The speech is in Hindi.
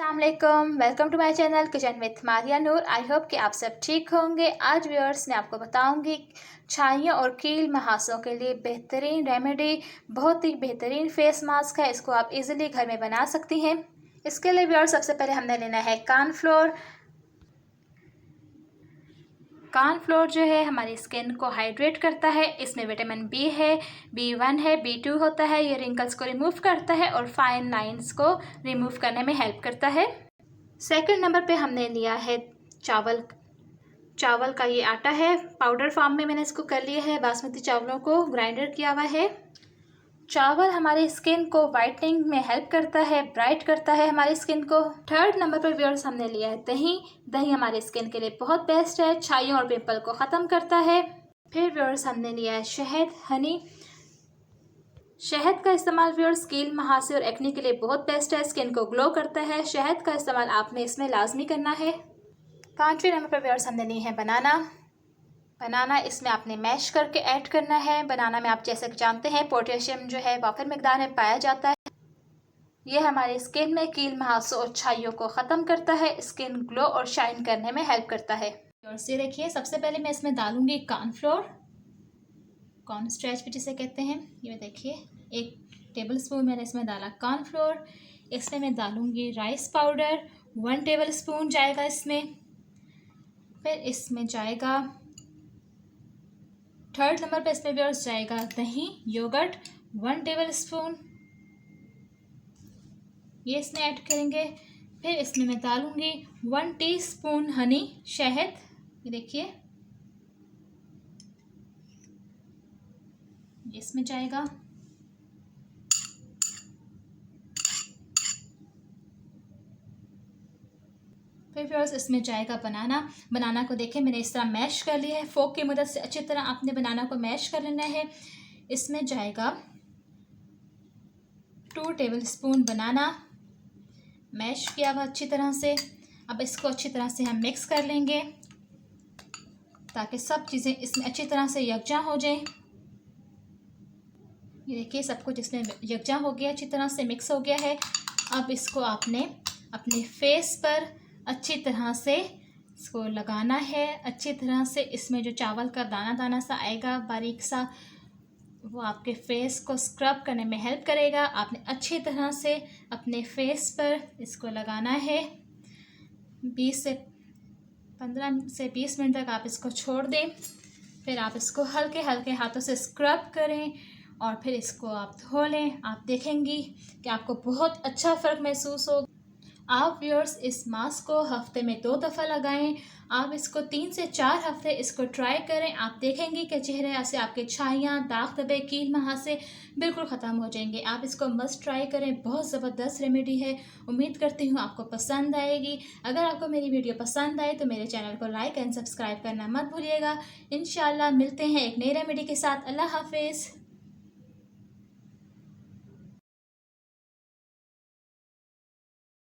अस्सलामुअलैकुम, welcome to my channel kitchen with Maria Noor. I hope कि आप सब ठीक होंगे। आज व्यूअर्स मैं आपको बताऊंगी छाइयों और कील महासों के लिए बेहतरीन रेमेडी, बहुत ही बेहतरीन फेस मास्क है। इसको आप इजीली घर में बना सकती हैं। इसके लिए व्यूअर्स सबसे पहले हमने लेना है कॉर्नफ्लोर। कॉर्नफ्लोर जो है हमारी स्किन को हाइड्रेट करता है। इसमें विटामिन बी है, B1 है, B2 होता है। ये रिंकल्स को रिमूव करता है और फाइन लाइंस को रिमूव करने में हेल्प करता है। सेकंड नंबर पे हमने लिया है चावल का ये आटा है। पाउडर फॉर्म में मैंने इसको कर लिया है। बासमती चावलों को ग्राइंडर किया हुआ है। चावल हमारी स्किन को वाइटनिंग में हेल्प करता है, ब्राइट करता है हमारी स्किन को। थर्ड नंबर पर व्यूअर्स हमने लिया है दही। दही हमारी स्किन के लिए बहुत बेस्ट है, छाइयों और पिंपल को ख़त्म करता है। फिर व्यूअर्स हमने लिया है शहद, हनी। शहद का इस्तेमाल व्यूअर्स कील महासे और एक्ने के लिए बहुत बेस्ट है, स्किन को ग्लो करता है। शहद का इस्तेमाल आपने इसमें लाजमी करना है। पाँचवें नंबर पर व्यूअर्स हमने ली है बनाना। इसमें आपने मैश करके ऐड करना है। बनाना में आप जैसे कि जानते हैं पोटेशियम जो है वाफर मिकदार में पाया जाता है। ये हमारी स्किन में कील महासों और छाइयों को ख़त्म करता है, स्किन ग्लो और शाइन करने में हेल्प करता है। और से देखिए सबसे पहले मैं इसमें डालूंगी कॉर्नफ्लोर, कॉर्न स्ट्रेच भी जिसे कहते हैं। ये देखिए 1 टेबल स्पून मैंने इसमें डाला कॉर्नफ्लोर। इसमें मैं डालूंगी राइस पाउडर, 1 टेबल स्पून जाएगा इसमें। फिर इसमें जाएगा थर्ड नंबर पे इसमें भी जाएगा दही, योगर्ट 1 टेबल स्पून, ये इसमें ऐड करेंगे। फिर इसमें मैं डालूंगी 1 टीस्पून हनी, शहद। ये देखिए इसमें जाएगा। फिर व्यूअर्स इसमें जाएगा बनाना को देखें मैंने इस तरह मैश कर लिया है। फोक की मदद से अच्छी तरह आपने बनाना को मैश कर लेना है। इसमें जाएगा 2 टेबल स्पून बनाना, मैश किया हुआ अच्छी तरह से। अब इसको अच्छी तरह से हम मिक्स कर लेंगे ताकि सब चीज़ें इसमें अच्छी तरह से यकजा हो जाए। ये देखिए सब कुछ इसमें यकजा हो गया, अच्छी तरह से मिक्स हो गया है। अब इसको आपने अपने फेस पर अच्छी तरह से इसको लगाना है। अच्छी तरह से इसमें जो चावल का दाना दाना सा आएगा बारीक सा, वो आपके फेस को स्क्रब करने में हेल्प करेगा। आपने अच्छी तरह से अपने फेस पर इसको लगाना है। 15 से 20 मिनट तक आप इसको छोड़ दें। फिर आप इसको हल्के हल्के हाथों से स्क्रब करें और फिर इसको आप धो लें। आप देखेंगी कि आपको बहुत अच्छा फ़र्क महसूस होगा। आप व्यूअर्स इस मास्क को हफ्ते में 2 दफ़ा लगाएं। आप इसको 3 से 4 हफ्ते इसको ट्राई करें। आप देखेंगे कि चेहरे से आपके छाइयाँ, दाग धब्बे, कील महासे बिल्कुल ख़त्म हो जाएंगे। आप इसको मस्ट ट्राई करें, बहुत ज़बरदस्त रेमेडी है। उम्मीद करती हूँ आपको पसंद आएगी। अगर आपको मेरी वीडियो पसंद आए तो मेरे चैनल को लाइक एंड सब्सक्राइब करना मत भूलिएगा। इंशाल्लाह मिलते हैं एक नई रेमेडी के साथ। अल्लाह हाफिज़।